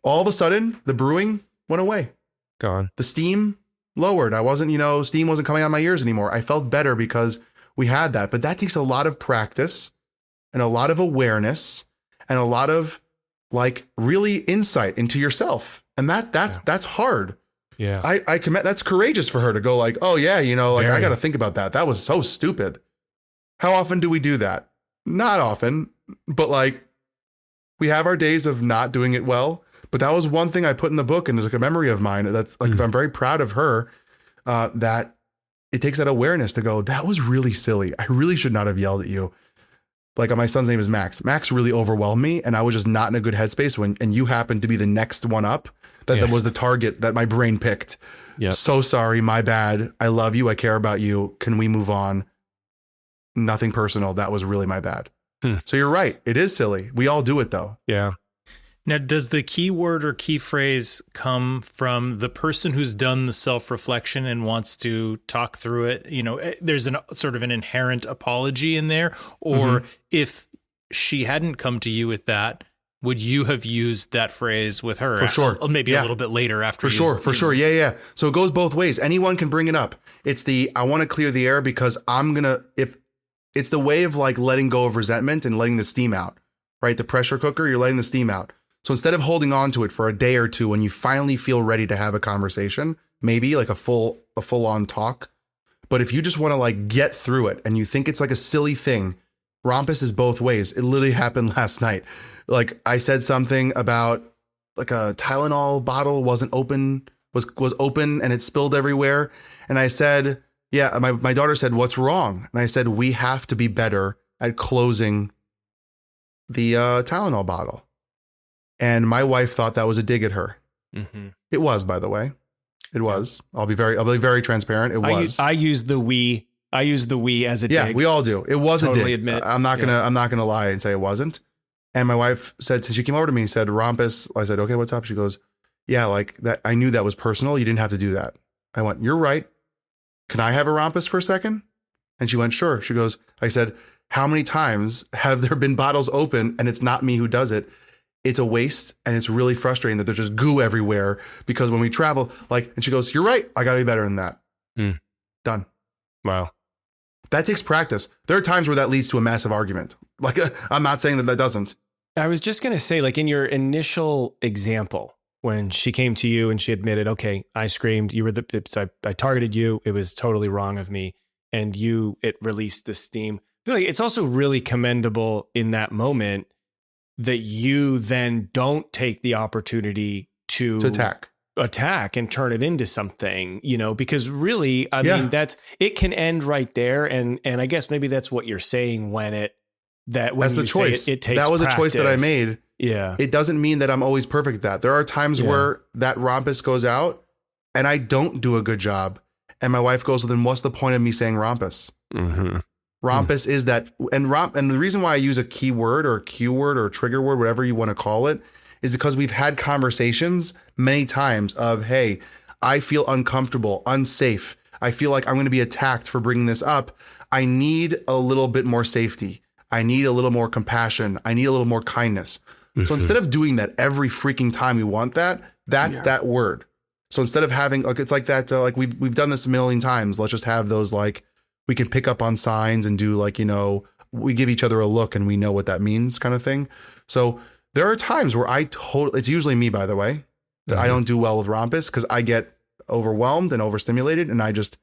All of a sudden, the brewing went away. Gone. The steam lowered. I wasn't, steam wasn't coming out of my ears anymore. I felt better because we had that. But that takes a lot of practice and a lot of awareness and a lot of like really insight into yourself. And that's hard. Yeah. I commit. That's courageous for her to go like, oh yeah, I got to think about that. That was so stupid. How often do we do that? Not often, but like we have our days of not doing it well. But that was one thing I put in the book, and there's like a memory of mine that's like, I'm very proud of her, that it takes that awareness to go, that was really silly. I really should not have yelled at you. Like my son's name is Max. Max really overwhelmed me, and I was just not in a good headspace and you happened to be the next one up. That was the target that my brain picked. Yep. So sorry, my bad. I love you. I care about you. Can we move on? Nothing personal. That was really my bad. So you're right. It is silly. We all do it though. Yeah. Now, does the key word or key phrase come from the person who's done the self-reflection and wants to talk through it? There's an sort of an inherent apology in there. Or if she hadn't come to you with that, would you have used that phrase with her? For sure. Maybe a little bit later after. For sure. Yeah. So it goes both ways. Anyone can bring it up. It's I want to clear the air because if it's the way of like letting go of resentment and letting the steam out, right? The pressure cooker, you're letting the steam out. So instead of holding on to it for a day or two, when you finally feel ready to have a conversation, maybe like a full on talk. But if you just want to like get through it and you think it's like a silly thing, Rumpus is both ways. It literally happened last night. Like I said something about like a Tylenol bottle wasn't open, was open and it spilled everywhere. And I said, yeah, my daughter said, what's wrong? And I said, we have to be better at closing the Tylenol bottle. And my wife thought that was a dig at her. Mm-hmm. It was, by the way. It was. I'll be very transparent. It was. I use the we as a dig. Yeah, we all do. It was totally a dig. Admit. I'm not gonna lie and say it wasn't. And my wife said, she came over to me and said, Rumpus. I said, okay, what's up? She goes, yeah, like that. I knew that was personal. You didn't have to do that. I went, you're right. Can I have a Rumpus for a second? And she went, sure. She goes, I said, how many times have there been bottles open and it's not me who does it? It's a waste, and it's really frustrating that there's just goo everywhere because when we travel, and she goes, you're right. I got to be better than that. Done. Wow. That takes practice. There are times where that leads to a massive argument. Like, I'm not saying that doesn't. I was just going to say, like in your initial example, when she came to you and she admitted, okay, I screamed, you were I targeted you. It was totally wrong of me. And it released the steam. I feel like it's also really commendable in that moment that you then don't take the opportunity to attack and turn it into something, because really, I mean, it can end right there. And I guess maybe that's what you're saying when that's the choice. It takes that was practice. A choice that I made. Yeah. It doesn't mean that I'm always perfect at that. There are times where that Rumpus goes out and I don't do a good job. And my wife goes, well, then what's the point of me saying Rumpus? Mm-hmm. Rumpus is that, and the reason why I use a keyword or Q word or trigger word, whatever you want to call it, is because we've had conversations many times of, hey, I feel uncomfortable, unsafe. I feel like I'm going to be attacked for bringing this up. I need a little bit more safety. I need a little more compassion. I need a little more kindness. So instead of doing that every freaking time we want that that word. So instead of having it's like that, we've done this a million times. Let's just have those we can pick up on signs and do we give each other a look and we know what that means kind of thing. So there are times where it's usually me, by the way, that I don't do well with Rumpus because I get overwhelmed and overstimulated and I just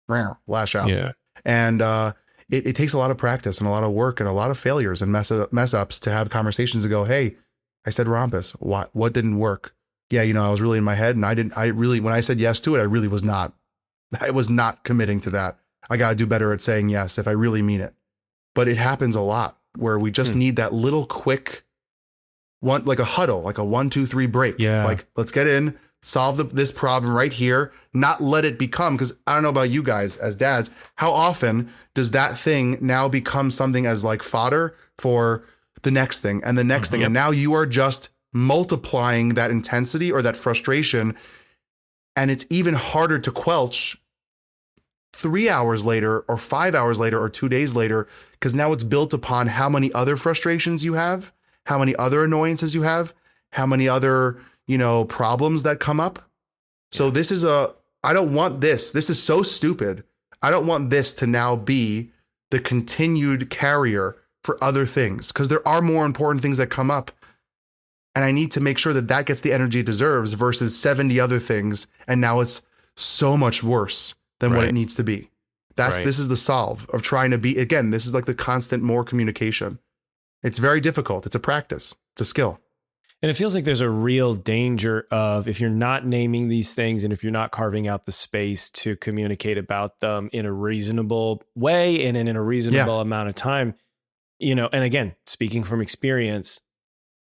lash out. Yeah. And it takes a lot of practice and a lot of work and a lot of failures and mess ups to have conversations to go, hey, I said rompus. What didn't work? Yeah, I was really in my head, and when I said yes to it, I was not committing to that. I got to do better at saying yes if I really mean it. But it happens a lot where we just need that little quick one, like a huddle, like a 1, 2, 3 break. Yeah. Like, let's get in, solve this problem right here, not let it become, because I don't know about you guys as dads, how often does that thing now become something as like fodder for the next thing and the next thing? Yep. And now you are just multiplying that intensity or that frustration. And it's even harder to quelch 3 hours later or 5 hours later or 2 days later, because now it's built upon how many other frustrations you have, how many other annoyances you have, how many other, problems that come up. So this is I don't want this. This is so stupid. I don't want this to now be the continued carrier for other things, because there are more important things that come up. And I need to make sure that gets the energy it deserves versus 70 other things. And now it's so much worse than what it needs to be. This is the solve of trying to be, again, this is like the constant more communication. It's very difficult. It's a practice. It's a skill. And it feels like there's a real danger of, if you're not naming these things and if you're not carving out the space to communicate about them in a reasonable way and in a reasonable amount of time, and again, speaking from experience,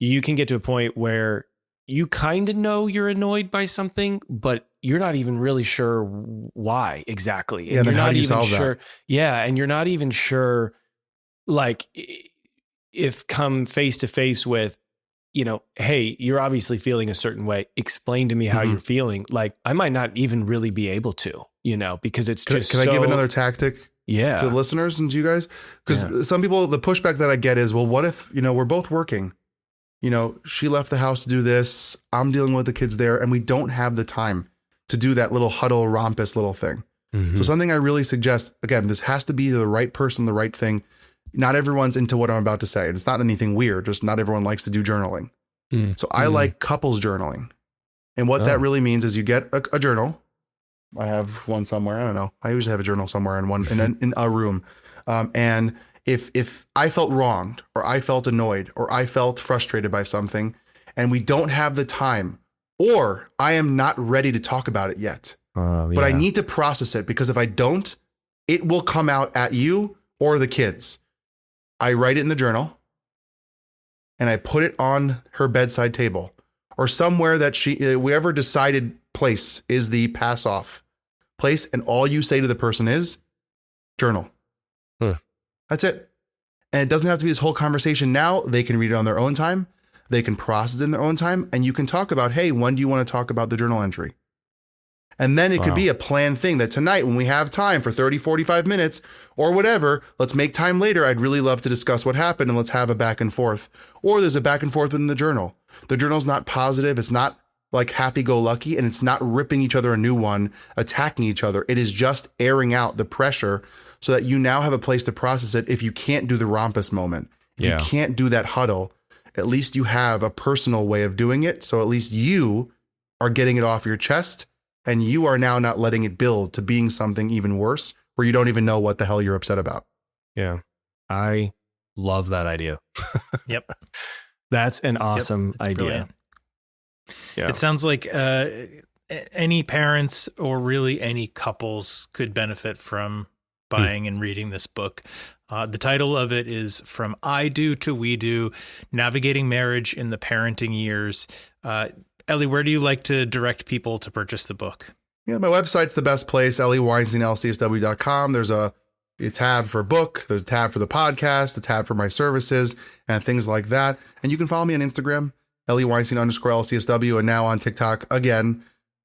you can get to a point where you kind of know you're annoyed by something, but you're not even really sure why exactly. And you're not even sure. Yeah. And you're not even sure, like, if come face to face with, hey, you're obviously feeling a certain way. Explain to me how you're feeling. Like, I might not even really be able to, because it's just Can I give another tactic to the listeners and to you guys? Because some people, the pushback that I get is, well, what if, we're both working? She left the house to do this. I'm dealing with the kids there, and we don't have the time to do that little huddle rompus little thing. So something I really suggest, again, this has to be the right person, the right thing. Not everyone's into what I'm about to say. And it's not anything weird. Just not everyone likes to do journaling. So I like couples journaling. And what that really means is you get a journal. I have one somewhere. I don't know. I usually have a journal somewhere in a room. And if I felt wronged or I felt annoyed or I felt frustrated by something and we don't have the time, or I am not ready to talk about it yet, but I need to process it, because if I don't, it will come out at you or the kids. I write it in the journal and I put it on her bedside table or somewhere that wherever decided place is the pass off place. And all you say to the person is journal. That's it. And it doesn't have to be this whole conversation. Now they can read it on their own time. They can process it in their own time. And you can talk about, hey, when do you want to talk about the journal entry? And then it could be a planned thing that tonight, when we have time for 30, 45 minutes or whatever, let's make time later. I'd really love to discuss what happened and let's have a back and forth. Or there's a back and forth within the journal. The journal's not positive. It's not like happy-go-lucky, and it's not ripping each other a new one, attacking each other. It is just airing out the pressure so that you now have a place to process it. If you can't do the rompus moment, if you can't do that huddle, at least you have a personal way of doing it. So at least you are getting it off your chest. And you are now not letting it build to being something even worse, where you don't even know what the hell you're upset about. Yeah. I love that idea. Yep. That's an awesome idea. Brilliant. Yeah. It sounds like any parents or really any couples could benefit from buying and reading this book. The title of it is From I Do to We Do, Navigating Marriage in the Parenting Years. Eli, where do you like to direct people to purchase the book? Yeah, my website's the best place, eliweinsteinlcsw.com. There's a tab for book, there's a tab for the podcast, a tab for my services, and things like that. And you can follow me on Instagram, Eli_Weinstein_LCSW, and now on TikTok again,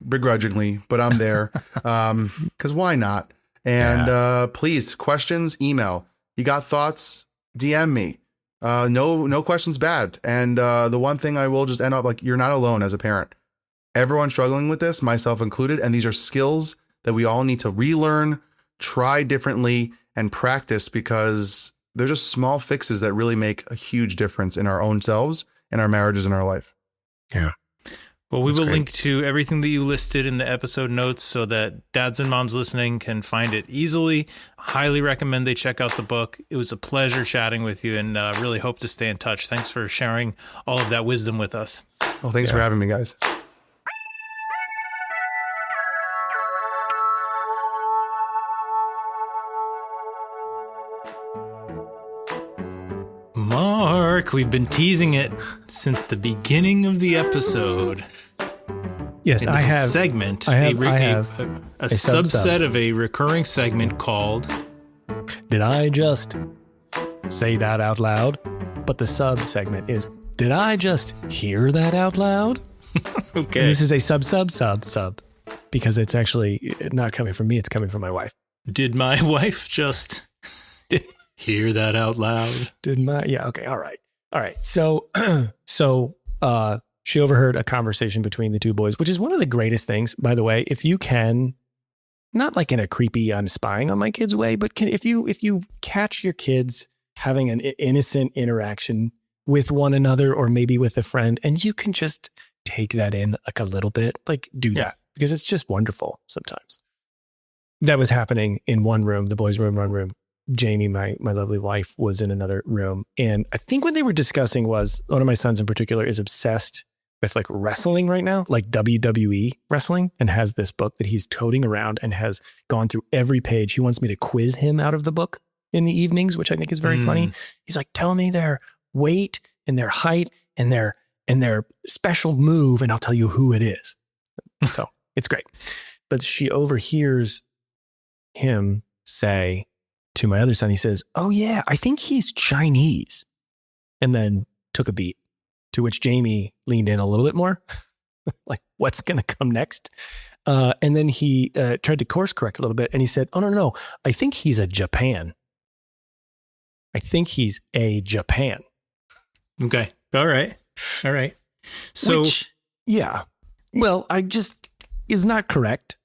begrudgingly, but I'm there. Because why not? And please, questions, email. You got thoughts? DM me. No questions bad. And the one thing I will just end up, like, you're not alone as a parent. Everyone's struggling with this, myself included. And these are skills that we all need to relearn, try differently, and practice, because they're just small fixes that really make a huge difference in our own selves and our marriages and our life. Yeah. Well, we That's will great. link to everything that you listed in the episode notes so that dads and moms listening can find it easily. Highly recommend they check out the book. It was a pleasure chatting with you, and really hope to stay in touch. Thanks for sharing all of that wisdom with us. Well, thanks for having me, guys. Mark, we've been teasing it since the beginning of the episode. Yes, In I this have segment, I have a subset of a recurring segment called Did I just say that out loud? But the sub segment is Did I just hear that out loud? Okay. And this is a sub because it's actually not coming from me, it's coming from my wife. Did my wife just hear that out loud? Yeah, okay, all right. So she overheard a conversation between the two boys, which is one of the greatest things, by the way. If you can, not like in a creepy I'm spying on my kids way, but if you catch your kids having an innocent interaction with one another or maybe with a friend, and you can just take that in like a little bit, like do that, because it's just wonderful sometimes. That was happening in one room, the boys' room, one room. Jamie, my lovely wife, was in another room. And I think what they were discussing was, one of my sons in particular is obsessed with like wrestling right now, like WWE wrestling, and has this book that he's toting around and has gone through every page. He wants me to quiz him out of the book in the evenings, which I think is very funny. He's like, tell me their weight and their height and their special move, and I'll tell you who it is. So it's great. But she overhears him say to my other son, he says, oh yeah, I think he's Chinese. And then took a beat, to which Jamie leaned in a little bit more, like what's going to come next? And then he tried to course correct a little bit. And he said, oh, no, I think he's a Japan. I think he's a Japan. Okay. All right. So yeah, well, is not correct.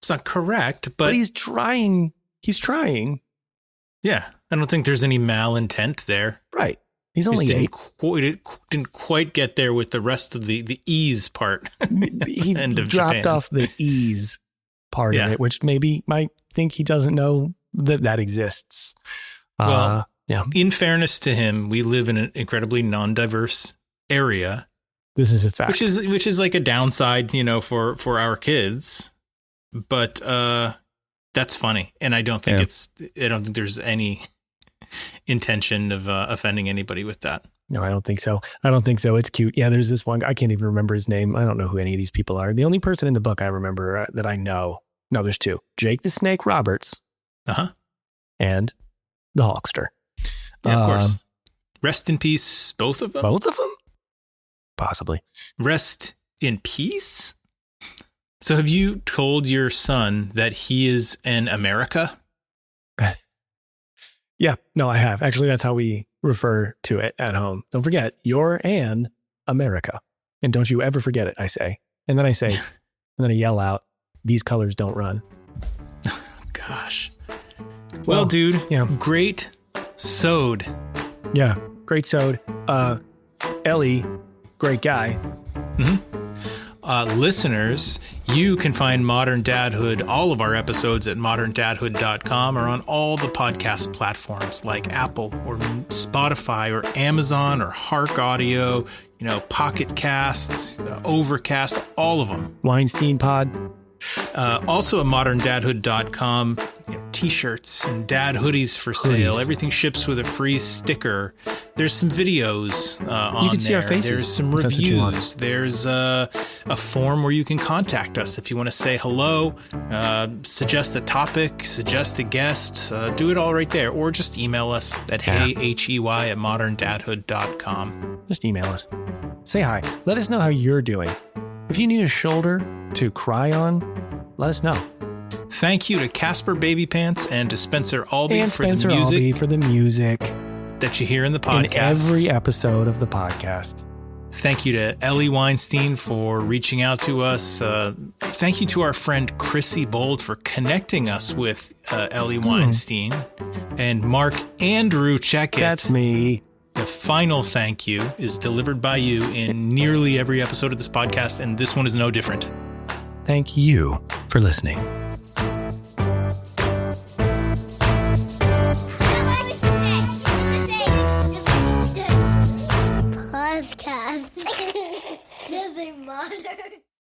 It's not correct, but he's trying. Yeah. I don't think there's any malintent there. Right. He's only didn't quite get there with the rest of the ease part. He End of dropped Japan. off the ease part of it, which maybe might think he doesn't know that exists. Well, yeah. In fairness to him, we live in an incredibly non-diverse area. This is a fact. Which is like a downside, for our kids. But that's funny, and I don't think there's any intention of offending anybody with that. No, I don't think so. It's cute. Yeah, there's this one. I can't even remember his name. I don't know who any of these people are. The only person in the book I remember that I know. No, there's two. Jake the Snake Roberts. And the Hulkster. Yeah, of course. Rest in peace, both of them? Both of them? Possibly. Rest in peace? So have you told your son that he is an America? Yeah, no, I have. Actually, that's how we refer to it at home. Don't forget, you're an America. And don't you ever forget it, I say. And then I say, and then I yell out, these colors don't run. Gosh. Well, dude, great sewed. Yeah, great sewed. Ellie, great guy. Listeners, you can find Modern Dadhood, all of our episodes at moderndadhood.com or on all the podcast platforms like Apple or Spotify or Amazon or Hark Audio, Pocket Casts, Overcast, all of them. Weinstein Pod. Also at moderndadhood.com, t-shirts and dad hoodies for sale. Everything ships with a free sticker. There's some videos on there. You can see our faces. There's some reviews. There's a form where you can contact us if you want to say hello, suggest a topic, suggest a guest. Do it all right there. Or just email us at hey@moderndadhood.com. Just email us. Say hi. Let us know how you're doing. If you need a shoulder to cry on, let us know. Thank you to Casper Baby Pants and to Spencer Albee and Spencer Albee for the music that you hear in the podcast. In every episode of the podcast. Thank you to Eli Weinstein for reaching out to us. Thank you to our friend Chrissy Bold for connecting us with Eli Weinstein. And Mark Andrew Checkett. That's me. The final thank you is delivered by you in nearly every episode of this podcast, and this one is no different. Thank you for listening.